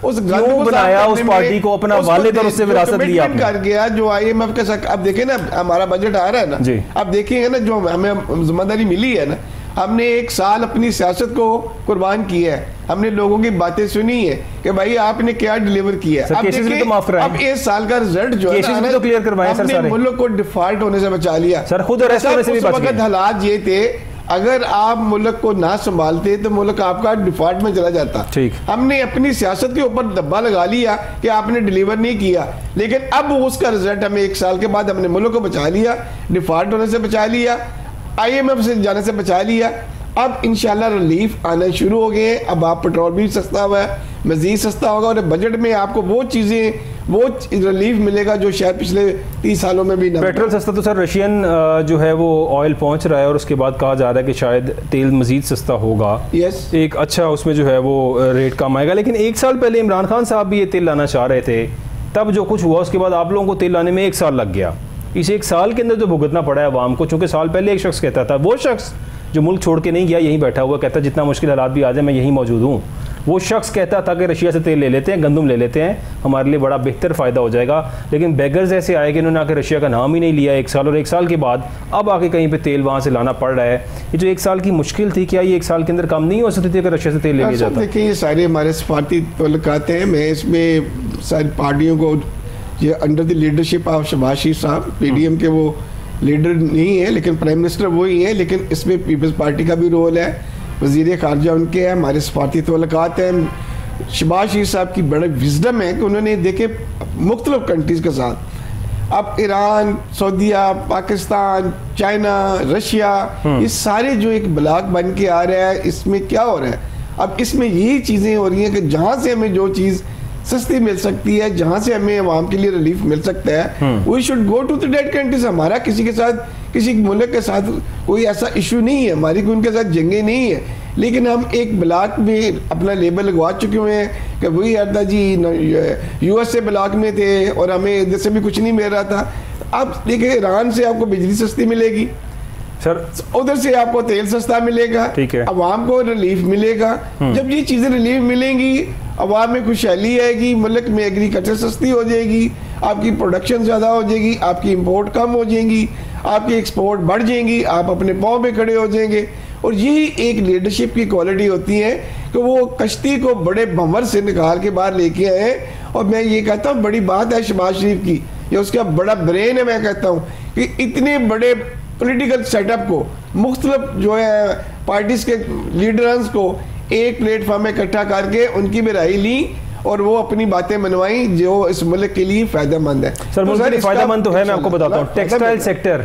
उस क्यों बनाया उस पार्टी को अपना वालिद और उससे विरासत ली आपने? कर गया जो IMF के साथ। अब देखें ना हमारा बजट आ रहा है ना जी, अब देखेंगे ना जो हमें जिम्मेदारी मिली है ना, हमने 1 साल अपनी सियासत को कुर्बान किया है, हमने लोगों की बातें सुनी है कि भाई आपने क्या डिलीवर किया है। अब 1 साल का रिजल्ट जो है तो क्लियर करवाएं सर, सारे मुल्क को डिफॉल्ट होने से बचा लिया सर, खुद अरेस्ट होने से भी बच गए। हालात ये थे अगर आप मुल्क को ना संभालते तो मुल्क आपका डिफॉल्ट में चला जाता। ठीक, हमने अपनी सियासत के ऊपर दब्बा लगा लिया कि आपने डिलीवर नहीं किया, लेकिन अब उसका रिजल्ट हमें 1 साल के बाद हमने मुल्क को बचा लिया, डिफॉल्ट होने से बचा लिया, IMF से जाने से बचा लिया। अब इंशाल्लाह रिलीफ आना शुरू हो गए हैं, अब आप पेट्रोल भी सस्ता हुआ है, मजीद सस्ता होगा और बजट में आपको वो चीज़ें वो रिलीफ मिलेगा जो शायद पिछले 30 सालों में भी ना। पेट्रोल सस्ता तो सर रशियन जो है वो ऑयल पहुंच रहा है और उसके बाद कहा जा रहा है कि शायद तेल मजीद सस्ता होगा। यस, एक अच्छा उसमें जो है वो रेट कम आएगा। लेकिन 1 साल पहले इमरान खान साहब भी ये तेल लाना चाह रहे थे, तब जो कुछ हुआ उसके बाद आप लोगों को तेल लाने में 1 साल लग गया। इस 1 साल के अंदर जो भुगतना पड़ा है आवाम को, चूँकि साल पहले एक शख्स कहता था, वो शख्स जो मुल्क छोड़ के नहीं गया, यहीं बैठा हुआ, कहता जितना मुश्किल हालात भी आ जाए मैं यहीं मौजूद हूँ, वो शख्स कहता था कि रशिया से तेल ले लेते हैं, गंदम ले लेते हैं, हमारे लिए बड़ा बेहतर फ़ायदा हो जाएगा। लेकिन बेगर्स ऐसे आए कि उन्होंने आके रशिया का नाम ही नहीं लिया 1 साल, और 1 साल के बाद अब आके कहीं पे तेल वहाँ से लाना पड़ रहा है। ये जो 1 साल की मुश्किल थी, क्या ये 1 साल के अंदर कम नहीं हो सकती थी अगर रशिया से तेल ले लिया जाता? देखिए, ये सारे हमारे सफारती तल्लुकात हैं। मैं इसमें सारी पार्टियों को, ये under the leadership of Shahbaz Sharif साहब, PDM के वो लीडर नहीं है लेकिन प्राइम मिनिस्टर वही है, लेकिन इसमें पीपल्स पार्टी का भी रोल है, वज़ीर ख़ारजा उनके हैं, हमारे सफारती तल्लुकात हैं। शहबाज शरीफ साहब की बड़ा विजडम है कि उन्होंने देखे मुख्तलिफ कंट्रीज़ के साथ, अब ईरान, सऊदीया, पाकिस्तान, चाइना, रशिया, ये सारे जो एक ब्लॉक बन के आ रहा है, इसमें क्या हो रहा है? अब इसमें यही चीज़ें हो रही हैं कि जहाँ से हमें जो चीज़ सस्ती मिल सकती है, जहाँ से हमें आवाम के लिए रिलीफ मिल सकता है, we should go to the debt countries. हमारा किसी के साथ, किसी मुल्क के साथ कोई ऐसा इशू नहीं है, हमारी कोई उनके साथ जंगे नहीं है, लेकिन हम एक ब्लॉक में अपना लेबल लगवा चुके हुए हैं कि वही अर्दा जी USA ब्लॉक में थे और हमें इधर से भी कुछ नहीं मिल रहा था। अब देखिए, ईरान से आपको बिजली सस्ती मिलेगी सर, उधर से आपको तेल सस्ता मिलेगा, ठीक है, अवाम को रिलीफ मिलेगा। जब ये चीज़ें रिलीफ मिलेंगी, अवाम में खुशहाली आएगी, मुल्क में एग्रीकल्चर सस्ती हो जाएगी, आपकी प्रोडक्शन ज़्यादा हो जाएगी, आपकी इंपोर्ट कम हो जाएगी, आपकी एक्सपोर्ट बढ़ जाएंगी, आप अपने पाँव पे खड़े हो जाएंगे। और यही एक लीडरशिप की क्वालिटी होती है कि वो कश्ती को बड़े भंवर से निकाल के बाहर लेके आए। और मैं ये कहता हूँ, बड़ी बात है शहबाज शरीफ की, ये उसका बड़ा ब्रेन है। मैं कहता हूँ कि इतने बड़े पॉलिटिकल सेटअप को, मुख्तलिफ जो है पार्टीज के लीडर्स को एक प्लेटफॉर्म में इकट्ठा करके उनकी भी राय ली और वो अपनी बातें मनवाई जो इस मुल्क के लिए फायदेमंद है। सर, मुल्क के लिए फायदेमंद तो है, मैं आपको बताता हूँ। टेक्सटाइल सेक्टर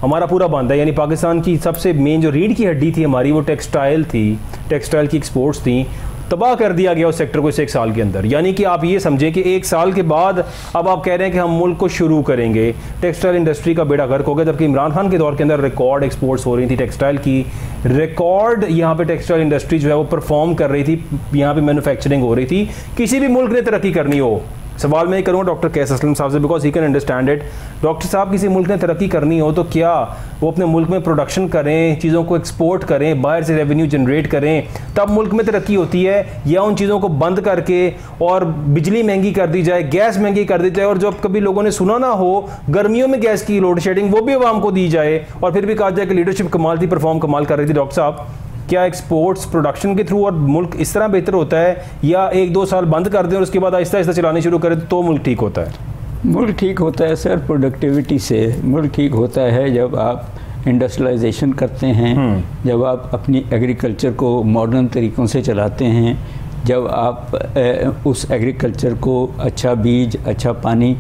हमारा पूरा बंद है, यानी पाकिस्तान की सबसे मेन जो रीढ़ की हड्डी थी हमारी, वो टेक्सटाइल थी, टेक्सटाइल की एक्सपोर्ट्स थी, तबाह कर दिया गया उस सेक्टर को इस 1 साल के अंदर। यानी कि आप ये समझें कि 1 साल के बाद अब आप कह रहे हैं कि हम मुल्क को शुरू करेंगे, टेक्सटाइल इंडस्ट्री का बेड़ा गर्क हो गया। जबकि इमरान खान के दौर के अंदर रिकॉर्ड एक्सपोर्ट्स हो रही थी टेक्सटाइल की, रिकॉर्ड यहाँ पे टेक्सटाइल इंडस्ट्री जो है वो परफॉर्म कर रही थी, यहाँ पे मैन्युफैक्चरिंग हो रही थी। किसी भी मुल्क ने तरक्की करनी हो, सवाल मैं करूँगा डॉक्टर कैस असलम साहब से, because he can understand it. Doctor साहब, किसी मुल्क ने तरक्की करनी हो तो क्या वो अपने मुल्क में प्रोडक्शन करें, चीज़ों को एक्सपोर्ट करें, बाहर से रेवेन्यू जनरेट करें, तब मुल्क में तरक्की होती है? या उन चीज़ों को बंद करके और बिजली महंगी कर दी जाए, गैस महंगी कर दी जाए, और जो कभी लोगों ने सुना ना हो गर्मियों में गैस की लोड शेडिंग, वो भी आवाम को दी जाए, और फिर भी कहा जाए कि लीडरशिप कमाल थी, परफॉर्म कमाल कर रही थी? डॉक्टर साहब, क्या एक्सपोर्ट्स प्रोडक्शन के थ्रू और मुल्क इस तरह बेहतर होता है, या 1-2 साल बंद कर दें और उसके बाद आहिस्ता आहिस्ता चलाने शुरू करें तो मुल्क ठीक होता है? मुल्क ठीक होता है सर प्रोडक्टिविटी से। मुल्क ठीक होता है जब आप इंडस्ट्रियलाइजेशन करते हैं, जब आप अपनी एग्रीकल्चर को मॉडर्न तरीक़ों से चलाते हैं, जब आप उस एग्रीकल्चर को अच्छा बीज, अच्छा पानी,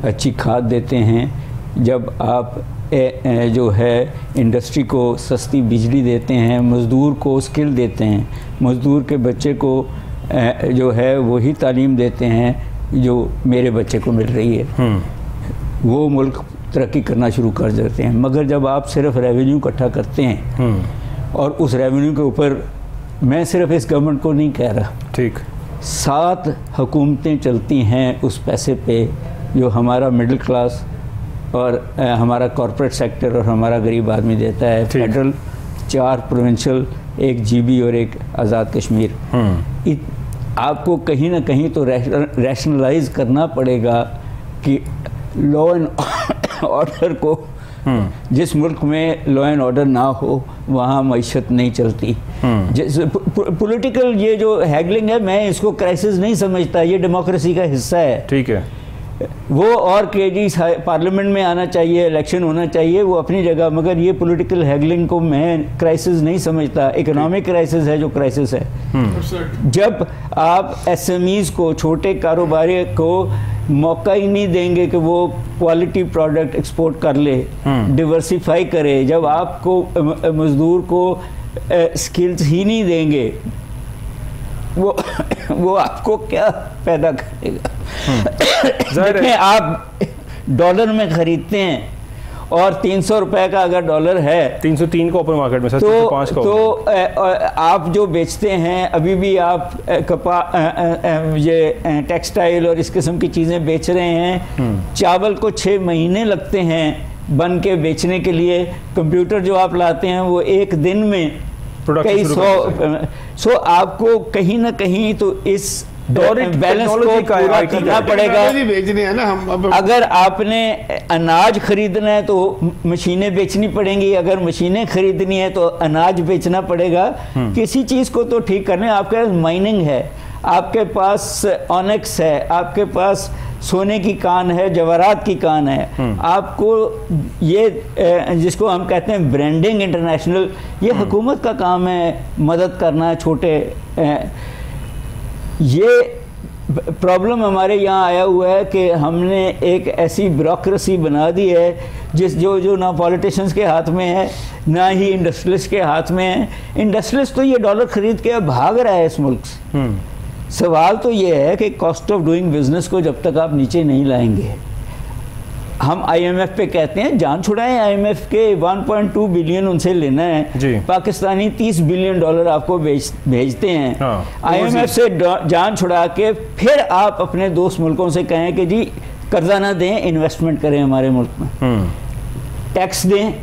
अच्छी खाद देते हैं, जब आप जो है इंडस्ट्री को सस्ती बिजली देते हैं, मज़दूर को स्किल देते हैं, मज़दूर के बच्चे को जो है वही तालीम देते हैं जो मेरे बच्चे को मिल रही है, वो मुल्क तरक्की करना शुरू कर देते हैं। मगर जब आप सिर्फ रेवेन्यू इकट्ठा करते हैं और उस रेवेन्यू के ऊपर, मैं सिर्फ इस गवर्नमेंट को नहीं कह रहा, ठीक, 7 हुकूमतें चलती हैं उस पैसे पे जो हमारा मिडिल क्लास और हमारा कॉरपोरेट सेक्टर और हमारा गरीब आदमी देता है। फेडरल, 4 प्रोविंशियल, 1 GB और 1 आज़ाद कश्मीर। आपको कहीं ना कहीं तो रैशनलाइज करना पड़ेगा कि लॉ एंड ऑर्डर को, जिस मुल्क में लॉ एंड ऑर्डर ना हो वहाँ मईशत नहीं चलती। पॉलिटिकल ये जो हैगलिंग है, मैं इसको क्राइसिस नहीं समझता, ये डेमोक्रेसी का हिस्सा है। ठीक है, वो और के जी पार्लियामेंट में आना चाहिए, इलेक्शन होना चाहिए, वो अपनी जगह, मगर ये पॉलिटिकल हैगलिंग को मैं क्राइसिस नहीं समझता। इकोनॉमिक क्राइसिस है जो क्राइसिस है। जब आप SMEs को, छोटे कारोबारी को मौका ही नहीं देंगे कि वो क्वालिटी प्रोडक्ट एक्सपोर्ट कर ले, डिवर्सिफाई करे, जब आपको मज़दूर को स्किल्स ही नहीं देंगे, वो आपको क्या पैदा करेगा। देखें, आप डॉलर में खरीदते हैं और 300 रुपए का अगर डॉलर है, 303 को ओपन मार्केट में सर, 305 को, तो आप जो बेचते हैं, अभी भी आप ये टेक्सटाइल और इस किस्म की चीज़ें बेच रहे हैं। चावल को 6 महीने लगते हैं बन के बेचने के लिए। कंप्यूटर जो आप लाते हैं वो एक दिन में कई सौ आपको कहीं ना कहीं तो इस बैलेंस को पूरा करना पड़ेगा। बेचने हैं ना हम। अगर आपने अनाज खरीदना है तो मशीनें बेचनी पड़ेंगी, अगर मशीनें खरीदनी है तो अनाज बेचना पड़ेगा। किसी चीज़ को तो ठीक करने, आपके पास माइनिंग है, आपके पास ऑनेक्स है, आपके पास सोने की कान है, जवाहरात की कान है। आपको ये जिसको हम कहते हैं ब्रांडिंग इंटरनेशनल, ये हुकूमत का काम है, मदद करना छोटे। ये प्रॉब्लम हमारे यहाँ आया हुआ है कि हमने एक ऐसी ब्यूरोक्रेसी बना दी है जो ना पॉलिटिशियंस के हाथ में है, ना ही इंडस्ट्रियलिस्ट के हाथ में है। इंडस्ट्रियलिस्ट तो ये डॉलर खरीद के भाग रहा है इस मुल्क से। सवाल तो ये है कि कॉस्ट ऑफ डूइंग बिजनेस को जब तक आप नीचे नहीं लाएंगे, हम IMF पे कहते हैं जान छुड़ाएं, IMF के 1.2 बिलियन उनसे लेना है, पाकिस्तानी 30 बिलियन डॉलर आपको भेजते हैं। IMF से जान छुड़ा के फिर आप अपने दोस्त मुल्कों से कहें कि जी कर्जा ना दें, इन्वेस्टमेंट करें हमारे मुल्क में, टैक्स दें,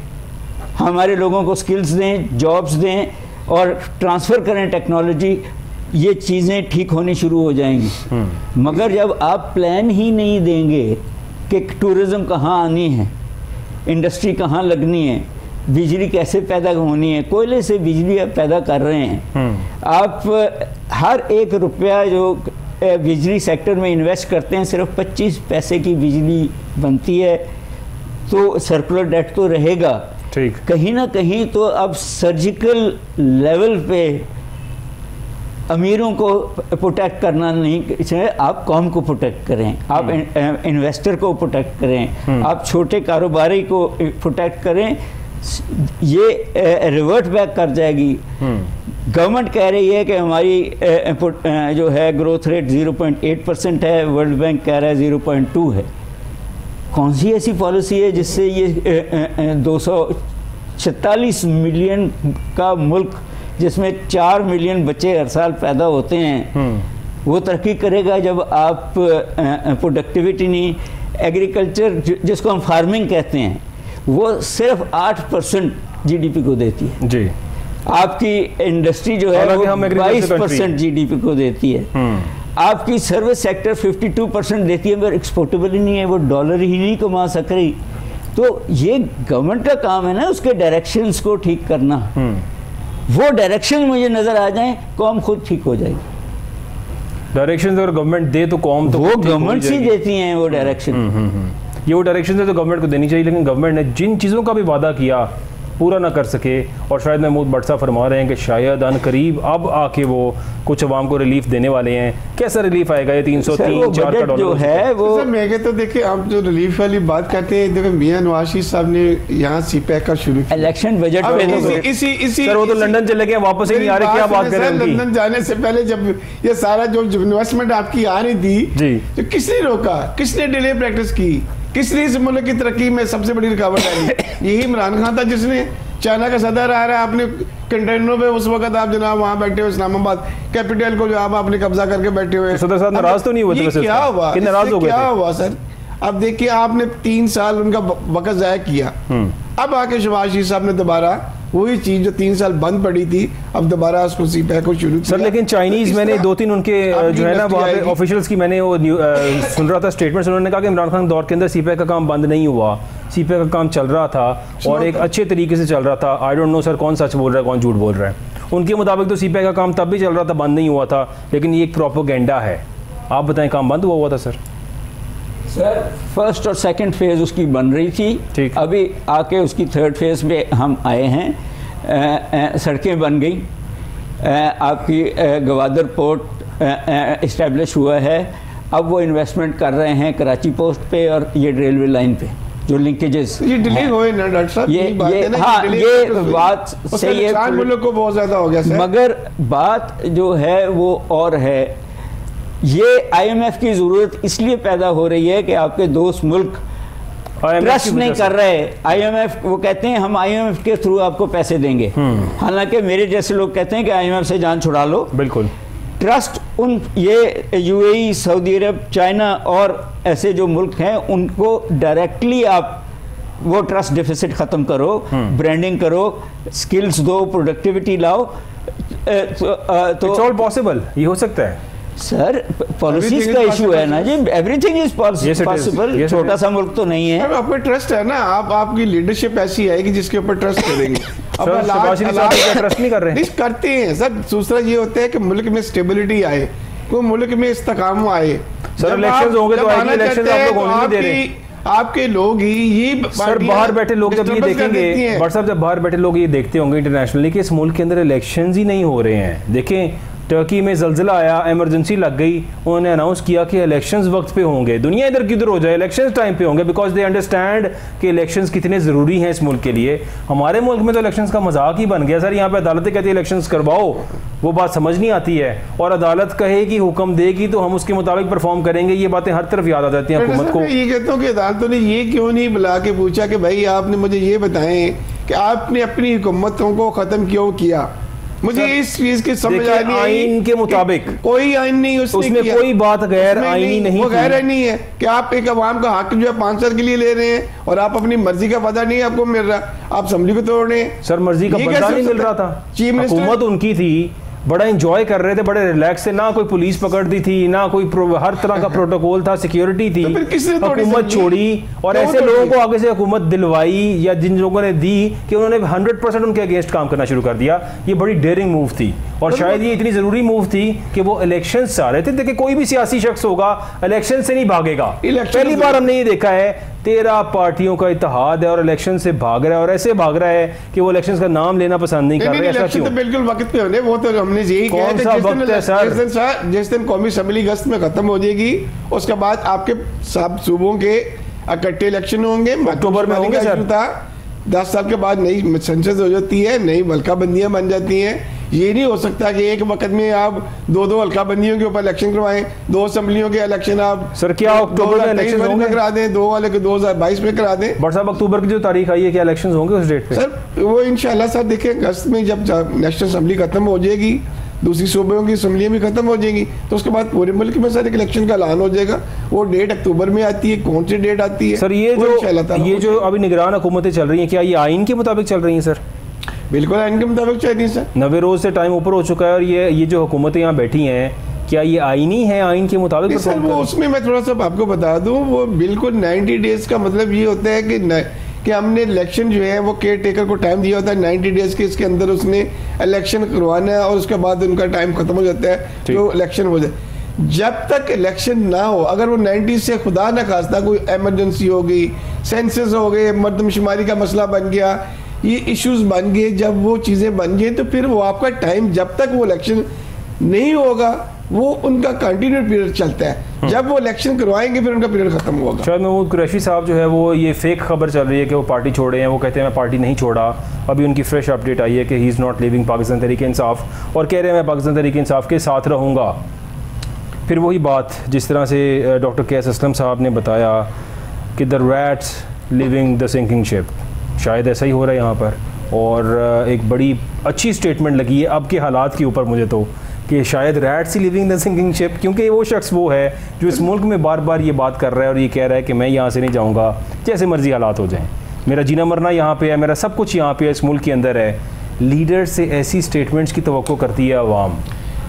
हमारे लोगों को स्किल्स दें, जॉब्स दें और ट्रांसफ़र करें टेक्नोलॉजी। ये चीज़ें ठीक होनी शुरू हो जाएंगी। मगर जब आप प्लान ही नहीं देंगे कि टूरिज़्म कहाँ आनी है, इंडस्ट्री कहाँ लगनी है, बिजली कैसे पैदा होनी है, कोयले से बिजली आप पैदा कर रहे हैं। आप हर 1 रुपया जो बिजली सेक्टर में इन्वेस्ट करते हैं, सिर्फ 25 पैसे की बिजली बनती है, तो सर्कुलर डेट तो रहेगा। ठीक, कहीं ना कहीं तो अब सर्जिकल लेवल पे अमीरों को प्रोटेक्ट करना नहीं चाहिए, आप कौम को प्रोटेक्ट करें, आप इन्वेस्टर को प्रोटेक्ट करें, आप छोटे कारोबारी को प्रोटेक्ट करें। ये रिवर्ट बैक कर जाएगी। गवर्नमेंट कह रही है कि हमारी जो है ग्रोथ रेट 0.8% है, वर्ल्ड बैंक कह रहा है 0.2 है। कौन सी ऐसी पॉलिसी है जिससे ये 246 मिलियन का मुल्क, जिसमें 4 मिलियन बच्चे हर साल पैदा होते हैं, वो तरक्की करेगा जब आप प्रोडक्टिविटी नहीं, एग्रीकल्चर जिसको हम फार्मिंग कहते हैं, वो सिर्फ 8% GDP को देती है जी। आपकी इंडस्ट्री जो है वो 22% GDP को देती है। आपकी सर्विस सेक्टर 52% देती है, मगर एक्सपोर्टेबल ही नहीं है, वो डॉलर ही नहीं कमा सक रही। तो ये गवर्नमेंट का काम है ना, उसके डायरेक्शंस को ठीक करना। वो डायरेक्शन मुझे नजर आ जाए, कौम खुद ठीक हो जाएगी। डायरेक्शन अगर गवर्नमेंट दे तो कौम तो वो गवर्नमेंट ही देती हैं वो डायरेक्शन। ये वो डायरेक्शन है तो गवर्नमेंट को देनी चाहिए, लेकिन गवर्नमेंट ने जिन चीज़ों का भी वादा किया पूरा ना कर सके, और शायद महमूद भट्ट साहब फरमा रहे हैं कि शायद अनकरीब अब आके वो कुछ अवाम को रिलीफ देने वाले हैं। कैसा रिलीफ आएगा ये 303-4 का डॉलर जो है वो? सर मैं कहता, देखिए आप जो रिलीफ वाली बात करते हैं, देखो मियां नवाज शरीफ साहब ने यहाँ CPEC का शुरू किया, इलेक्शन बजट पे सर वो तो लंदन चले गए, वापस ही नहीं आ रहे, क्या बात कर रहे हैं? लंदन जाने से पहले जब ये सारा जो इन्वेस्टमेंट आपकी आ रही थी, तो किसने रोका, किसने डिले प्रैक्टिस की, किसने इस मुल्क की तरक्की में सबसे बड़ी रुकावट आई? यही इमरान खान था जिसने चाइना का सदर आ रहा है, आपने कंटेनरों पे उस वक्त आप जनाब वहाँ बैठे हुए इस्लामाबाद कैपिटल को जो आपने कब्जा करके बैठे हुए। सदर साहब नाराज तो नहीं हुए? क्या हुआ, नाराज हो गए? क्या हुआ सर? अब देखिए आपने 3 साल उनका वक्त ज़ाया किया, अब आके शहबाज शरीफ साहब ने दोबारा वही चीज जो 3 साल बंद पड़ी थी, अब दोबारा उसको CPEC को शुरू किया। सर लेकिन चाइनीज मैंने 2-3 उनके जो है ना वहाँ पे ऑफिशियल्स की मैंने वो सुन रहा था स्टेटमेंट्स, उन्होंने कहा कि इमरान खान दौर के अंदर CPEC का काम बंद नहीं हुआ, CPEC का काम चल रहा था और एक अच्छे तरीके से चल रहा था। आई डोंट नो सर कौन सच बोल रहा है कौन झूठ बोल रहा है। उनके मुताबिक तो CPEC का काम तब भी चल रहा था, बंद नहीं हुआ था, लेकिन ये एक प्रोपेगेंडा है। आप बताएं काम बंद हुआ था सर? सर फर्स्ट और सेकंड फेज़ उसकी बन रही थी, ठीक, अभी आके उसकी 3rd फेज़ में हम आए हैं। सड़कें बन गई, आपकी गवादर पोर्ट इस्टेब्लिश हुआ है, अब वो इन्वेस्टमेंट कर रहे हैं कराची पोस्ट पे और ये रेलवे लाइन पे जो लिंकेजेस ये डिले हुए ना डॉक्टर साहब, ये बात है ना, हाँ, ये बात सही है, नुकसान मुल्क को बहुत ज्यादा हो गया सर। मगर बात जो है वो और है, ये IMF की जरूरत इसलिए पैदा हो रही है कि आपके दोस्त मुल्क ट्रस्ट नहीं कर रहे। IMF वो कहते हैं हम IMF के थ्रू आपको पैसे देंगे, हालांकि मेरे जैसे लोग कहते हैं कि IMF से जान छुड़ा लो। बिल्कुल ट्रस्ट उन ये UAE, सऊदी अरब, चाइना और ऐसे जो मुल्क हैं उनको डायरेक्टली आप वो ट्रस्ट डिफिसिट ख़त्म करो, ब्रांडिंग करो, स्किल्स दो, प्रोडक्टिविटी लाओ, तो इट्स ऑल पॉसिबल, ये हो सकता है सर। पॉलिसीज का इशू है ना जी, एवरीथिंग इज पॉसिबल। छोटा सा मुल्क तो नहीं है। आप पे ट्रस्ट है ना, आपकी लीडरशिप ऐसी है कि जिसके ऊपर ट्रस्ट करेंगे। ट्रस्ट नहीं कर रहे, करते हैं सर। दूसरा ये होता है कि मुल्क में स्टेबिलिटी आए, कोई मुल्क में इस्तेकाम आए। सर इलेक्शंस होंगे तो आएगी, इलेक्शंस आप लोग होने नहीं दे रहे। आपके लोग ही ये सर बाहर बैठे लोग जब ये देखेंगे, बट साहब जब बाहर बैठे लोग ये देखते होंगे इंटरनेशनली कि इस मुल्क के अंदर इलेक्शंस ही नहीं हो रहे हैं। देखें टर्की में ज़ल्ज़ला आया, इमरजेंसी लग गई, उन्होंने अनाउंस किया कि इलेक्शंस वक्त पे होंगे। दुनिया इधर किधर हो जाए, इलेक्शंस टाइम पे होंगे, बिकॉज दे अंडरस्टैंड कि इलेक्शंस कितने ज़रूरी हैं इस मुल्क के लिए। हमारे मुल्क में तो इलेक्शंस का मजाक ही बन गया सर। यहाँ पे अदालतें कहती है इलेक्शंस करवाओ, वो बात समझ नहीं आती है, और अदालत कहेगी, हुक्म देगी तो हम उसके मुताबिक परफॉर्म करेंगे। ये बातें हर तरफ याद आ जाती हैं हुकूमत को। ये कहता हूँ कि अदालतों ने ये क्यों नहीं बुला के पूछा कि भाई आपने मुझे ये बताएं कि आपने अपनी हुकूमतों को ख़त्म क्यों किया। मुझे इस चीज की समझ आ नहीं आई। आइन के मुताबिक कोई आइन नहीं उसमें कोई बात गैर आईनी नहीं, वो गैर आईनी है कि आप एक अवाम का हक जो है 5 साल के लिए ले रहे हैं और आप अपनी मर्जी का पता नहीं आपको मिल रहा, आप असेंबली को तोड़ रहे हैं। सर मर्जी का पता नहीं मिल रहा था, चीफ मिनिस्टर हुकूमत उनकी थी, बड़ा एंजॉय कर रहे थे, बड़े रिलैक्स से, ना कोई पुलिस पकड़ती थी, ना कोई हर तरह का प्रोटोकॉल था, सिक्योरिटी थी, हुकूमत छोड़ी और ऐसे लोगों को आगे से हुकूमत दिलवाई या जिन लोगों ने दी कि उन्होंने 100% उनके अगेंस्ट काम करना शुरू कर दिया। ये बड़ी डेयरिंग मूव थी और शायद ये इतनी जरूरी मूव थी कि वो इलेक्शन आ रहे थे। देखिए कोई भी सियासी शख्स होगा इलेक्शन से नहीं भागेगा। पहली बार हमने ये देखा है 13 पार्टियों का इत्तेहाद है और इलेक्शन से भाग रहा है, और ऐसे भाग रहा है कि वो इलेक्शन का नाम लेना पसंद नहीं कर रहे। ऐसा क्यों? तो बिल्कुल वक्त पे होने, वो तो हमने यही कहा कौन सा वक्त है सर? जिस दिन कौमी असेंबली अगस्त में खत्म हो जाएगी उसके बाद आपके सब सूबों के इकट्ठे इलेक्शन होंगे, अक्टूबर में होंगे सर। 10 साल के बाद नई संसद हो जाती है, नई हल्का बंदियां बन जाती हैं। ये नहीं हो सकता कि एक वक्त में आप 2 हल्का बंदियों के ऊपर इलेक्शन करवाएं, 2 असेंबलियों के इलेक्शन आप सर क्या अक्टूबर में इलेक्शन होंगे करा दें, 2 वाले के 2022 में करा दें। बट साहब अक्टूबर की जो तारीख आई है क्या इलेक्शन होंगे उस डेट पे? सर वो इंशाल्लाह सर देखें अगस्त में जब नेशनल असेंबली खत्म हो जाएगी, दूसरी सूबों की असम्बलियाँ भी खत्म हो जाएंगी, तो उसके बाद पूरे मुल्क में सर एक इलेक्शन का ऐलान हो जाएगा। वो डेट अक्टूबर में आती है, कौन सी डेट आती है सर? ये जो अभी निगरान हुकूमतें चल रही हैं क्या ये आइन के मुताबिक चल रही हैं सर? बिल्कुल आइन के मुताबिक चल रही है सर। 90 रोज से टाइम ऊपर हो चुका है और ये जो हुकूमतें यहाँ बैठी हैं क्या ये आईनी है, आइन के मुताबिक? सर वो उसमें मैं थोड़ा सा आपको बता दूं, वो बिल्कुल 90 डेज का मतलब ये होता है कि हमने इलेक्शन जो है वो केयर टेकर को टाइम दिया होता है 90 डेज के, इसके अंदर उसने इलेक्शन करवाना है और उसके बाद उनका टाइम खत्म हो जाता है जो इलेक्शन हो जाए। जब तक इलेक्शन ना हो, अगर वो 90 से खुदा न खास्ता कोई एमरजेंसी हो गई, सेंसस हो गए, मर्दमशुमारी का मसला बन गया, ये इश्यूज बन गए, जब वो चीज़ें बन गई तो फिर वो आपका टाइम जब तक वो इलेक्शन नहीं होगा वो उनका कंटिन्यू पीरियड चलता है। जब वो इलेक्शन करवाएंगे फिर उनका पीरियड खत्म होगा। शायद महमूद कुरैशी साहब जो है वो ये फेक खबर चल रही है कि वो पार्टी छोड़े हैं, वो कहते हैं मैं पार्टी नहीं छोड़ा। अभी उनकी फ्रेश अपडेट आई है कि he is not living Pakistan Tehreek Insaf, और कह रहे हैं मैं पाकिस्तान तहरीक इंसाफ के साथ रहूँगा। फिर वही बात जिस तरह से डॉक्टर के एस असलम साहब ने बताया कि the rats living the sinking ship, शायद ऐसा ही हो रहा है यहाँ पर। और एक बड़ी अच्छी स्टेटमेंट लगी है अब के हालात के ऊपर मुझे तो, कि शायद रैट्स ही लिविंग द सिंकिंग शिप, क्योंकि वो शख्स वो है जो इस मुल्क में बार बार ये बात कर रहा है और ये कह रहा है कि मैं यहाँ से नहीं जाऊँगा जैसे मर्जी हालात हो जाएं, मेरा जीना मरना यहाँ पे है, मेरा सब कुछ यहाँ पे है, इस मुल्क के अंदर है। लीडर से ऐसी स्टेटमेंट्स की तवक्को करती है आवाम,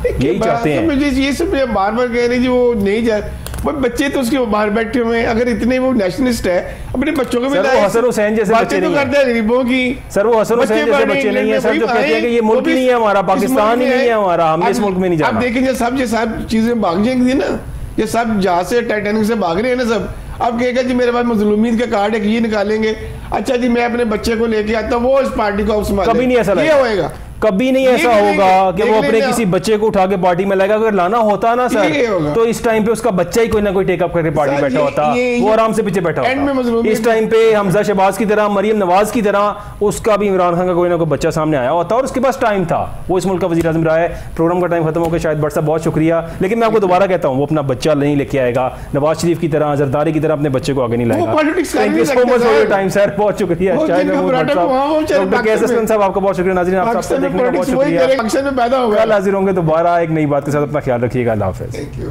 यही चाहते हैं। मुझे ये सब बार बार कह रही थी वो नहीं जा, वो बच्चे तो उसके बाहर बैठे हुए हैं। अगर इतने वो नेशनलिस्ट है अपने बच्चों को हसन हुसैन जैसे बच्चे तो करते हैं गरीबों की। सर वो हसन हुसैन जैसे बच्चे नहीं है सर, जो कहते हैं कि ये मुल्क ही नहीं है हमारा, पाकिस्तान ही नहीं है हमारा, हमने इस मुल्क में नहीं जाना। अब देखेंगे सब चीजें भाग जाएंगी ना, ये सब जहाँ से टाइटैनिक से भाग रहे हैं ना सब। अब कहेगा जी मेरे पास मजलूमियत का कार्ड है, ये निकालेंगे, अच्छा जी मैं अपने बच्चे को लेके आता हूँ, वो इस पार्टी को कभी नहीं ऐसा ये होएगा। कभी नहीं ऐसा होगा कि वो अपने किसी बच्चे को उठा के पार्टी में लाएगा। अगर लाना होता ना सर तो इस टाइम पे उसका बच्चा ही कोई ना कोई टेकअप करके पार्टी बैठा होता, वो आराम से पीछे बैठा होता। इस टाइम पे हमजा शहबाज की तरह, मरियम नवाज की तरह उसका भी इमरान खान का कोई ना कोई बच्चा सामने आया होता और उसके पास टाइम था, वो इस मुल्क का वज़ीर आज़म रहा है। प्रोग्राम का टाइम खत्म हो गया शायद, बट साहब बहुत शुक्रिया, लेकिन मैं आपको दोबारा कहता हूँ वो अपना बच्चा नहीं लेके आएगा, नवाज शरीफ की तरह, जरदारी की तरह अपने बच्चे को आगे नहीं लाएगा। Thank you so much for your time sir, बहुत शुक्रिया। डॉक्टर के एस असलम साहब आपका बहुत शुक्रिया। नाज़रीन आप सबसे देखने का बहुत शुक्रिया। कल हाजिर होंगे दोबारा एक नई बात के साथ, अपना ख्याल रखिएगा। अल्लाह हाफ़िज़।